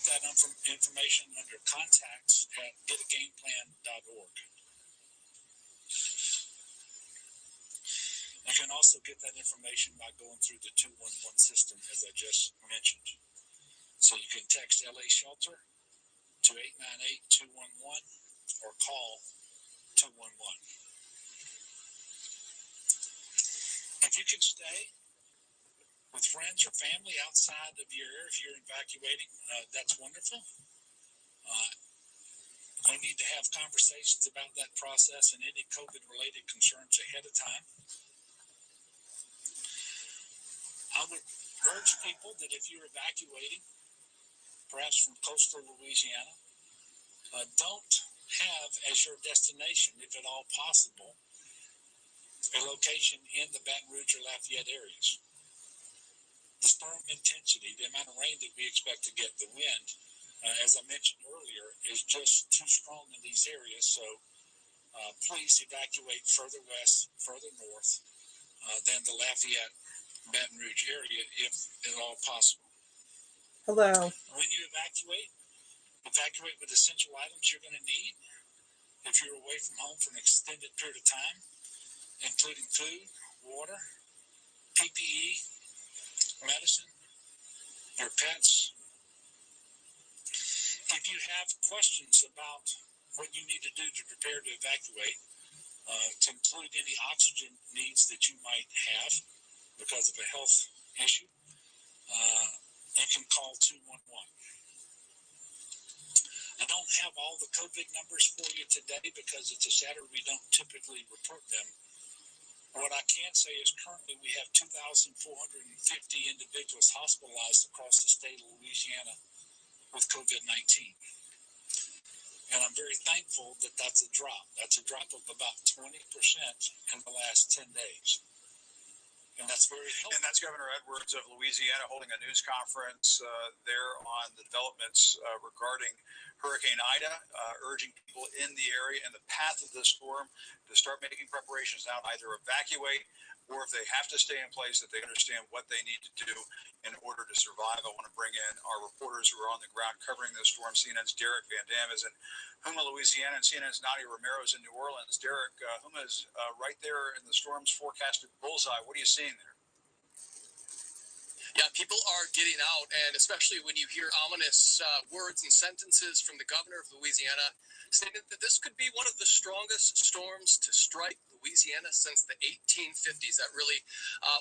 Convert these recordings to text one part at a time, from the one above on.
that information under contacts at getagameplan.org. You can also get that information by going through the 211 system, as I just mentioned. So you can text LA Shelter to 898-211 or call 211. If you can stay with friends or family outside of your area, if you're evacuating, that's wonderful. You need to have conversations about that process and any COVID-related concerns ahead of time. I would urge people that if you're evacuating, perhaps from coastal Louisiana, don't have as your destination, if at all possible, a location in the Baton Rouge or Lafayette areas. The storm intensity, the amount of rain that we expect to get, the wind, as I mentioned earlier, is just too strong in these areas. So please evacuate further west, further north than the Lafayette, Baton Rouge area, if at all possible. Hello. When you evacuate with essential items you're going to need if you're away from home for an extended period of time, including food, water, PPE, medicine, your pets. If you have questions about what you need to do to prepare to evacuate, to include any oxygen needs that you might have because of a health issue, you can call 211. I don't have all the COVID numbers for you today because it's a Saturday. We don't typically report them. What I can say is currently we have 2,450 individuals hospitalized across the state of Louisiana with COVID-19. And I'm very thankful that that's a drop. That's a drop of about 20% in the last 10 days. And that's very helpful. And that's Governor Edwards of Louisiana holding a news conference there on the developments regarding Hurricane Ida, urging people in the area and the path of the storm to start making preparations now, either evacuate or if they have to stay in place, that they understand what they need to do in order to survive. I want to bring in our reporters who are on the ground covering this storm. CNN's Derek Van Dam is in Houma, Louisiana, and CNN's Nadia Romero is in New Orleans. Derek, Houma is right there in the storm's forecasted bullseye. What are you seeing there? Yeah, people are getting out, and especially when you hear ominous words and sentences from the governor of Louisiana stating that this could be one of the strongest storms to strike Louisiana since the 1850s. That really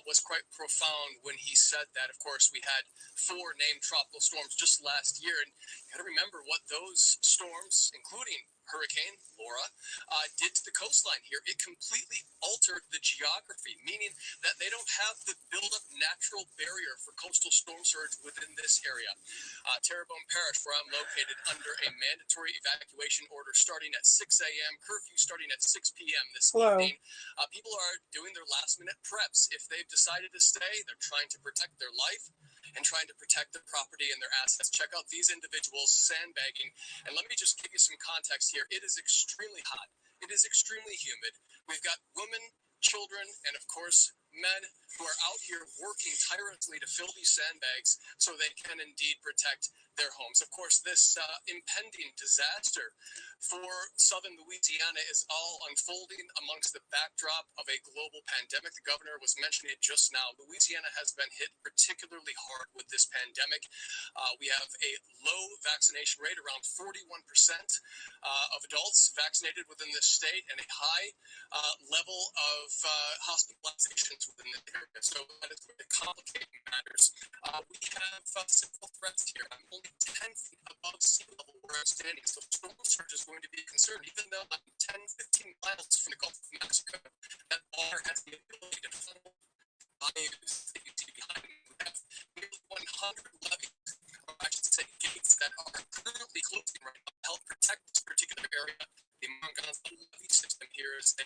was quite profound when he said that. Of course, we had 4 named tropical storms just last year, and you got to remember what those storms, including Hurricane Laura, did to the coastline here. It completely altered the geography, meaning that they don't have the buildup natural barrier for coastal storm surge within this area. Terrebonne Parish, where I'm located, under a mandatory evacuation order starting at 6 a.m., curfew starting at 6 p.m. this evening. People are doing their last-minute preps. If they've decided to stay, they're trying to protect their life and trying to protect their property and their assets. Check out these individuals sandbagging. And let me just give you some context here. It is extremely hot. It is extremely humid. We've got women, children, and of course, men who are out here working tirelessly to fill these sandbags so they can indeed protect their homes. Of course, this impending disaster for southern Louisiana is all unfolding amongst the backdrop of a global pandemic. The governor was mentioning it just now. Louisiana has been hit particularly hard with this pandemic. We have a low vaccination rate, around 41% of adults vaccinated within this state, and a high level of hospitalizations within the area. So that is going to complicate matters. We have simple threats here. I'm only 10 feet above sea level where I'm standing, so storm surge is going to be a concern. Even though I'm 10, 15 miles from the Gulf of Mexico, that water has the ability to funnel bayous that you see behind me. We have nearly 100 levees, or I should say gates, that are currently closing right now to help protect this particular area. The Mongonza levee system here is a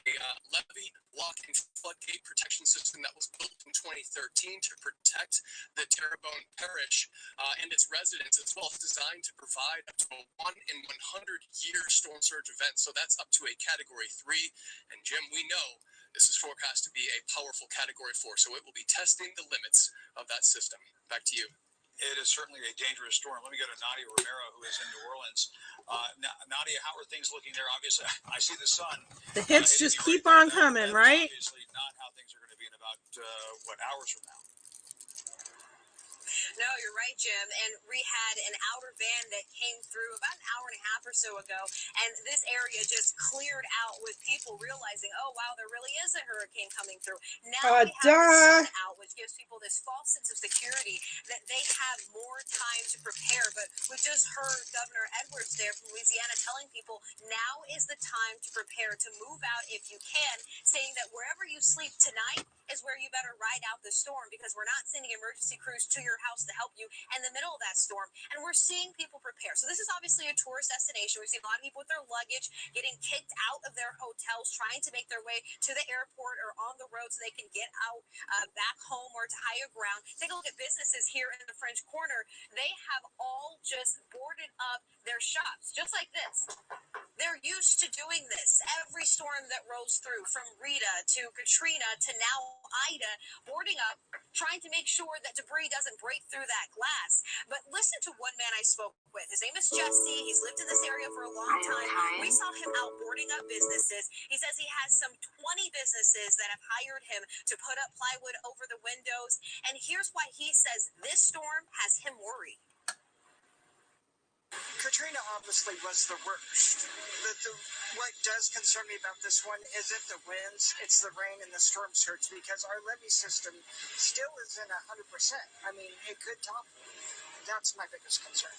levee lock and floodgate protection system that was built in 2013 to protect the Terrebonne Parish and its residents, as well as designed to provide up to a 1 in 100 year storm surge event. So that's up to a Category 3. And Jim, we know this is forecast to be a powerful Category 4, so it will be testing the limits of that system. Back to you. It is certainly a dangerous storm. Let me go to Nadia Romero, who is in New Orleans. Nadia, how are things looking there? Obviously, I see the sun. The hits hitting just you keep right on there. coming, That right? is obviously not how things are going to be in about, hours from now? No, you're right, Jim. And we had an outer band that came through about an hour and a half or so ago, and this area just cleared out with people realizing, oh, wow, there really is a hurricane coming through. Now we have the sun out, which gives people this false sense of security that they have more time to prepare. But we just heard Governor Edwards there from Louisiana telling people now is the time to prepare, to move out if you can, saying that wherever you sleep tonight is where you better ride out the storm, because we're not sending emergency crews to your house to help you in the middle of that storm. And we're seeing people prepare. So this is obviously a tourist destination. We've seen a lot of people with their luggage getting kicked out of their hotels, trying to make their way to the airport or on the road so they can get out back home or to higher ground. Take a look at businesses here in the French Quarter. They have all just boarded up their shops, just like this. They're used to doing this. Every storm that rolls through, from Rita to Katrina to now Ida, boarding up, trying to make sure that debris doesn't break through that glass. But listen to one man I spoke with. His name is Jesse. He's lived in this area for a long time. We saw him out boarding up businesses. He says he has some 20 businesses that have hired him to put up plywood over the windows. And here's why he says this storm has him worried. Katrina obviously was the worst. What does concern me about this one isn't the winds, it's the rain and the storm surge, because our levee system still isn't 100%. I mean, it could topple. That's my biggest concern.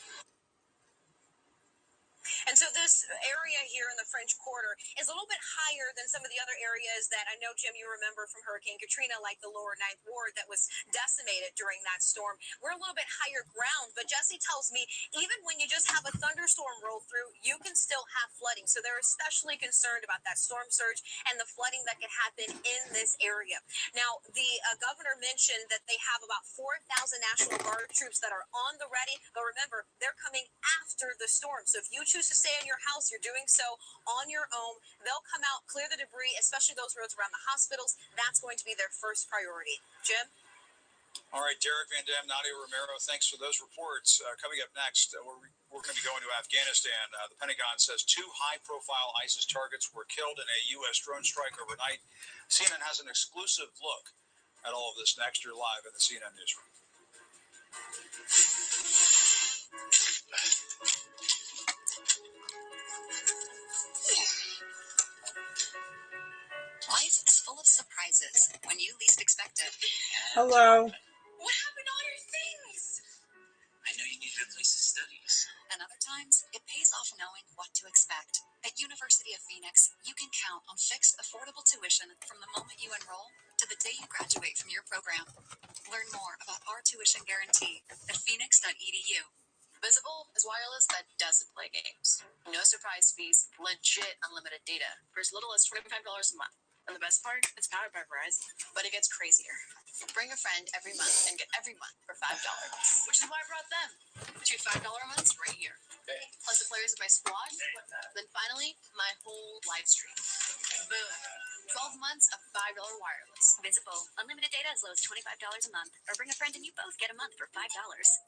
And so this area here in the French Quarter is a little bit higher than some of the other areas that I know, Jim, you remember from Hurricane Katrina, like the lower Ninth Ward that was decimated during that storm. We're a little bit higher ground, but Jesse tells me even when you just have a thunderstorm roll through, you can still have flooding. So they're especially concerned about that storm surge and the flooding that could happen in this area. Now, the governor mentioned that they have about 4,000 National Guard troops that are on the ready, but remember, they're coming after the storm. So if you choose to stay in your house, you're doing so on your own. They'll come out, clear the debris, especially those roads around the hospitals. That's going to be their first priority. Jim? All right, Derek Van Dam, Nadia Romero, thanks for those reports. Coming up next, we're going to be going to Afghanistan. The Pentagon says 2 high-profile ISIS targets were killed in a U.S. drone strike overnight. CNN has an exclusive look at all of this next. You're live in the CNN newsroom. Life is full of surprises when you least expect it. Hello. What happened to all your things? I know you needed a place to study. And other times, it pays off knowing what to expect. At University of Phoenix, you can count on fixed, affordable tuition from the moment you enroll to the day you graduate from your program. Learn more about our tuition guarantee at phoenix.edu. Visible is wireless that doesn't play games. No surprise fees, legit unlimited data for as little as $25 a month. And the best part, it's powered by Verizon. But it gets crazier. Bring a friend every month and get every month for $5. Which is why I brought them. 2 $5 months right here. Plus the players of my squad. Then finally, my whole live stream. Boom. 12 months of $5 wireless. Visible. Unlimited data as low as $25 a month. Or bring a friend and you both get a month for $5.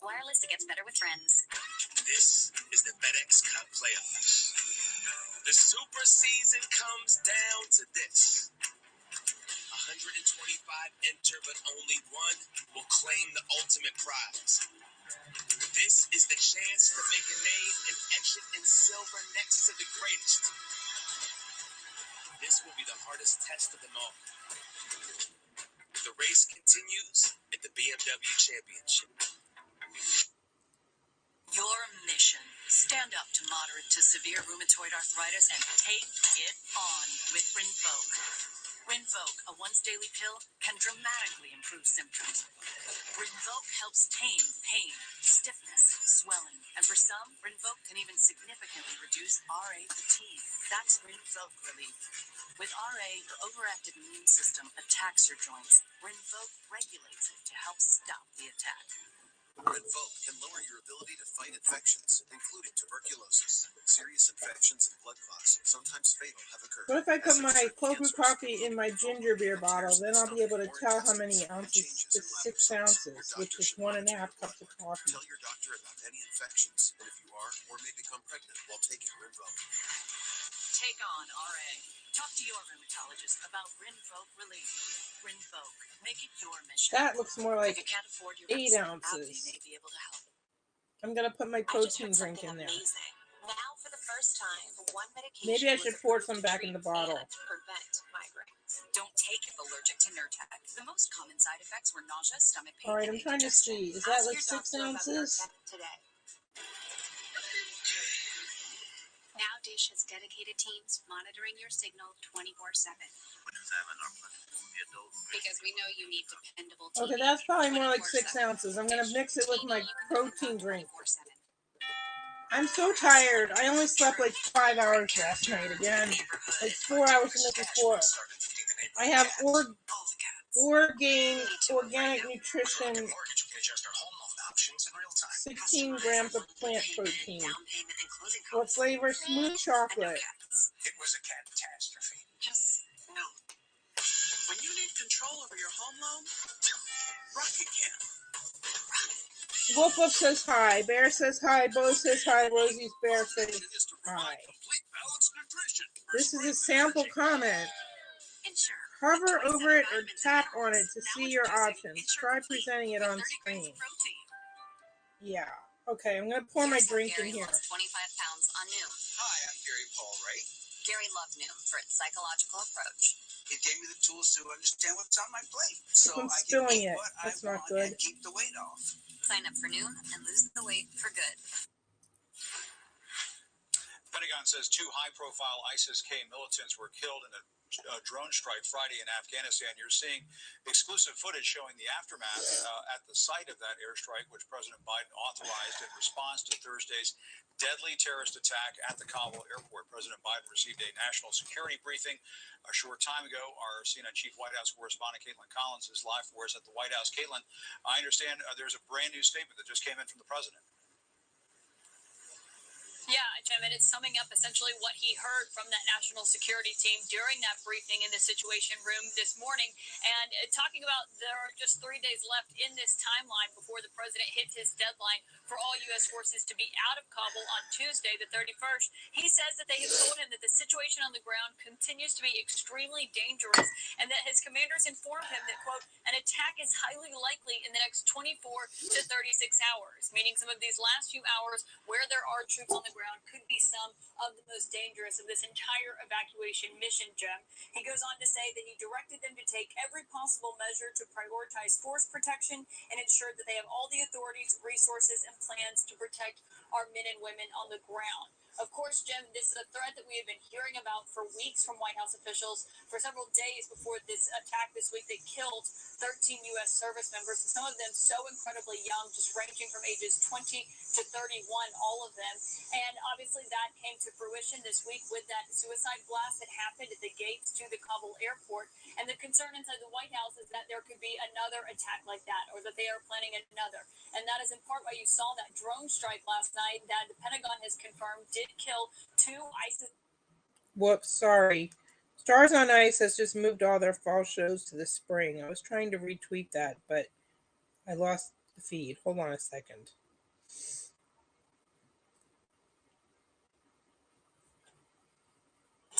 Wireless that gets better with friends. This is the FedEx Cup playoffs. The super season comes down to this. 125 enter, but only one will claim the ultimate prize. This is the chance to make a name and etch it in silver next to the greatest. This will be the hardest test of them all. The race continues at the BMW Championship. Your mission. Stand up to moderate to severe rheumatoid arthritis and take it on with Rinvoq. Rinvoq, a once-daily pill, can dramatically improve symptoms. Rinvoq helps tame pain, stiffness, swelling, and for some, Rinvoq can even significantly reduce RA fatigue. That's Rinvoq relief. With RA, your overactive immune system attacks your joints. Rinvoq regulates it to help stop the attack. Rinvoq can lower your ability to fight infections, including tuberculosis. Serious infections and blood clots, sometimes fatal, have occurred. What if I put As my such, cold brew cancers, coffee in my community ginger beer control, bottle? Then I'll be able to stomach, tell how or many intestines, and ounces. changes It's in lab 6 results. ounces, Your which doctor is should 1.5 monitor your cups of blood work. coffee. Tell your doctor about any infections, and if you are or may become pregnant while taking Rinvoq. Take on RA. Talk to your rheumatologist about Rinvoq Relief. Rinvoq. Make it your mission. That looks more If like you can't afford your 8 medicine, ounces. AbbVie may be able to help. I'm gonna put my I just protein heard drink something in there. amazing. Now, for the first time, one medication Maybe I was should pour approved some to back in treat the bottle. and prevent migraines. Don't take if allergic to Nurtec. The most common side effects were nausea, stomach pain, Alright, and I'm trying to indigestion. see. Is that Ask like your 6 doctor about ounces? Nurtec today. Now Dish has dedicated teams monitoring your signal 24/7. Because we know you need dependable TV. Okay, that's probably more like 6 24/7. ounces. I'm gonna mix it with TV my you can protein count on drink. 24/7. I'm so tired. I only slept like 5 hours last night again. It's 4 hours the night before. I have Orgain organic nutrition, 16 grams of plant protein. What flavor? Smooth chocolate. It was a catastrophe. Just no. When you need control over your home loan, Rocket can. Wolf Wolf says hi. Bear says hi. Bo says hi. Rosie's Bear says hi. This is a sample comment. Hover over it or tap on it to see your options. Try presenting it on screen. Yeah. Okay, I'm going to pour my drink in here. Lost 25 pounds on Noom. Hi, I'm Gary Paul Wright. Gary loved Noom for its psychological approach. It gave me the tools to understand what's on my plate, so I'm I can spilling eat it. what That's I not want good. and keep the weight off. Sign up for Noom and lose the weight for good. Pentagon says 2 high-profile ISIS-K militants were killed in a drone strike Friday in Afghanistan. You're seeing exclusive footage showing the aftermath at the site of that airstrike, which President Biden authorized in response to Thursday's deadly terrorist attack at the Kabul airport. President Biden received a national security briefing a short time ago. Our CNN chief White House correspondent Caitlin Collins is live for us at the White House. Caitlin, I understand there's a brand new statement that just came in from the president. Yeah, Jim, and it's summing up essentially what he heard from that national security team during that briefing in the Situation Room this morning. And talking about there are just 3 days left in this timeline before the president hits his deadline for all U.S. forces to be out of Kabul on Tuesday, the 31st. He says that they have told him that the situation on the ground continues to be extremely dangerous and that his commanders informed him that, quote, an attack is highly likely in the next 24 to 36 hours, meaning some of these last few hours where there are troops on the ground could be some of the most dangerous of this entire evacuation mission, Jim. He goes on to say that he directed them to take every possible measure to prioritize force protection and ensure that they have all the authorities, resources, and plans to protect our men and women on the ground. Of course, Jim, this is a threat that we have been hearing about for weeks from White House officials. For several days before this attack this week, they killed 13 U.S. service members, some of them so incredibly young, just ranging from ages 20 to 31, all of them. And obviously that came to fruition this week with that suicide blast that happened at the gates to the Kabul airport. And the concern inside the White House is that there could be another attack like that, or that they are planning another. And that is in part why you saw that drone strike last night that the Pentagon has confirmed did kill 2 ISIS. Whoops, sorry. Stars on Ice has just moved all their fall shows to the spring. I was trying to retweet that, but I lost the feed. Hold on a second.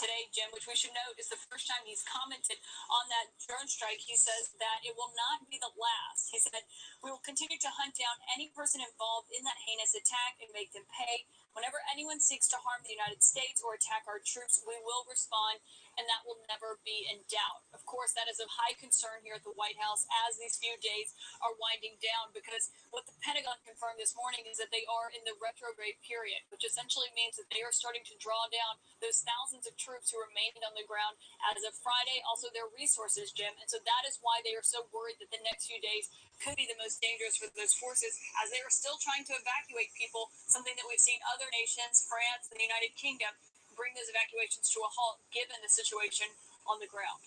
Today, Jim, which we should note is the first time he's commented on that drone strike. He says that it will not be the last. He said, we will continue to hunt down any person involved in that heinous attack and make them pay. Whenever anyone seeks to harm the United States or attack our troops, we will respond, and that will never be in doubt. Of course, that is of high concern here at the White House as these few days are winding down, because what the Pentagon confirmed this morning is that they are in the retrograde period, which essentially means that they are starting to draw down those thousands of troops who remained on the ground as of Friday, also their resources, Jim. And so that is why they are so worried that the next few days could be the most dangerous for those forces, as they are still trying to evacuate people, something that we've seen other nations, France and the United Kingdom, bring those evacuations to a halt given the situation on the ground.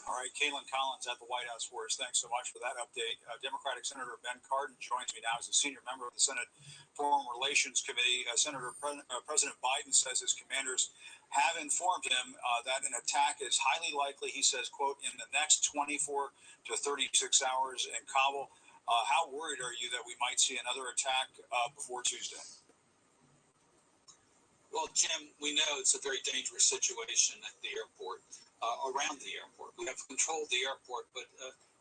All right, Caitlin Collins at the White House for us. Thanks so much for that update. Democratic Senator Ben Cardin joins me now as a senior member of the Senate Foreign Relations Committee. President Biden says his commanders have informed him that an attack is highly likely, he says, quote, in the next 24 to 36 hours in Kabul. How worried are you that we might see another attack before Tuesday? Well, Jim, we know it's a very dangerous situation at the airport, around the airport. We have control of the airport, but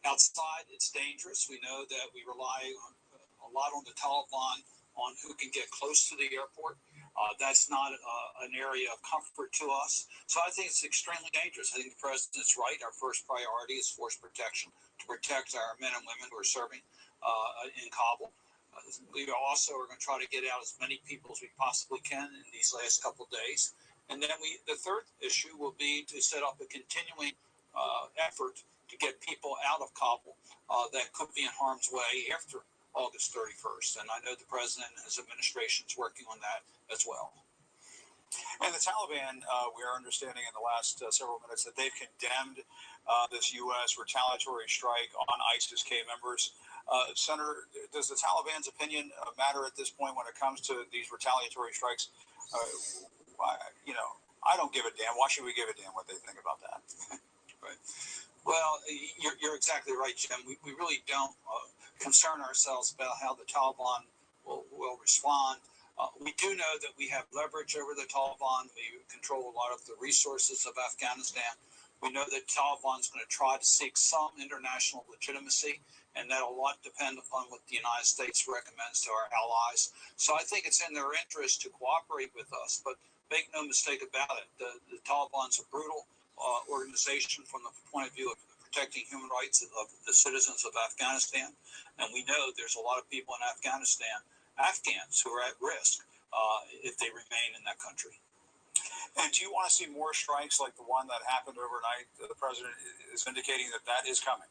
outside it's dangerous. We know that we rely a lot on the Taliban on who can get close to the airport. That's not an area of comfort to us. So I think it's extremely dangerous. I think the president's right. Our first priority is force protection, to protect our men and women who are serving in Kabul. We also are going to try to get out as many people as we possibly can in these last couple of days. And then the third issue will be to set up a continuing effort to get people out of Kabul that could be in harm's way after August 31st. And I know the president and his administration is working on that as well. And the Taliban, we are understanding in the last several minutes that they've condemned this U.S. retaliatory strike on ISIS-K members. Senator, does the Taliban's opinion matter at this point when it comes to these retaliatory strikes? I don't give a damn. Why should we give a damn what they think about that? Right. Well, you're exactly right, Jim. We really don't concern ourselves about how the Taliban will respond. We do know that we have leverage over the Taliban. We control a lot of the resources of Afghanistan. We know that Taliban's going to try to seek some international legitimacy, and that'll a lot depend upon what the United States recommends to our allies. So I think it's in their interest to cooperate with us, but make no mistake about it, the Taliban's a brutal organization from the point of view of protecting human rights of the citizens of Afghanistan. And we know there's a lot of people in Afghanistan, Afghans, who are at risk if they remain in that country. And do you want to see more strikes like the one that happened overnight? The president is indicating that is coming.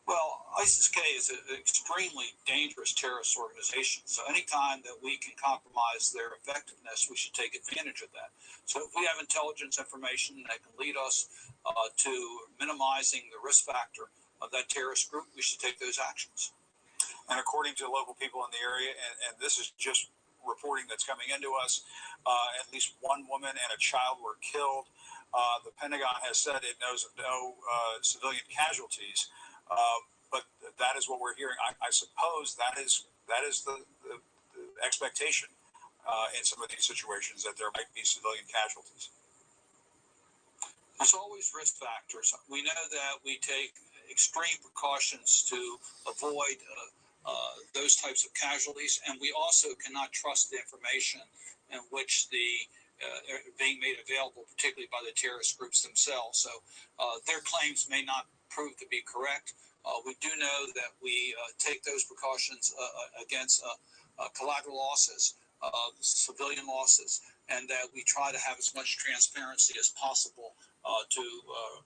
Well, ISIS-K is an extremely dangerous terrorist organization. So anytime that we can compromise their effectiveness, we should take advantage of that. So if we have intelligence information that can lead us to minimizing the risk factor of that terrorist group, we should take those actions. And according to local people in the area, and this is just reporting that's coming into us, at least one woman and a child were killed. The Pentagon has said it knows of no civilian casualties. But that is what we're hearing. I suppose that is the expectation in some of these situations, that there might be civilian casualties. There's always risk factors. We know that we take extreme precautions to avoid those types of casualties, and we also cannot trust the information in which being made available, particularly by the terrorist groups themselves. So their claims may not prove to be correct. We do know that we take those precautions against collateral losses, civilian losses, and that we try to have as much transparency as possible to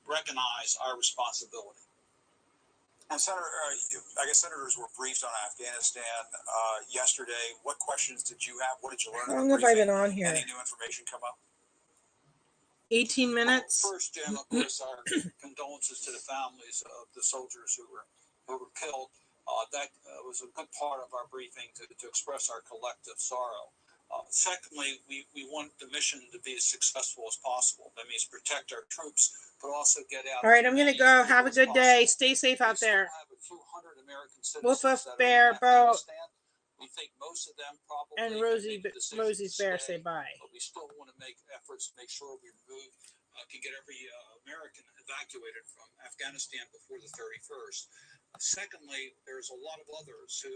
recognize our responsibility. And Senator, I guess senators were briefed on Afghanistan yesterday. What questions did you have? What did you learn? How long have I been on here? Any new information come up? 18 minutes. First, Jim, of course, our condolences to the families of the soldiers who were killed. That was a good part of our briefing to express our collective sorrow. Secondly, we want the mission to be as successful as possible. That means protect our troops, but also get out. All right, I'm going to go. Have a good day. Stay safe out there. Have a few hundred American citizens Woof woof that are bear, in Bo, Afghanistan. We think most of them probably and Rosie's bear say bye. But we still want to make efforts to make sure we remove, can get every American evacuated from Afghanistan before the 31st. Secondly, there's a lot of others who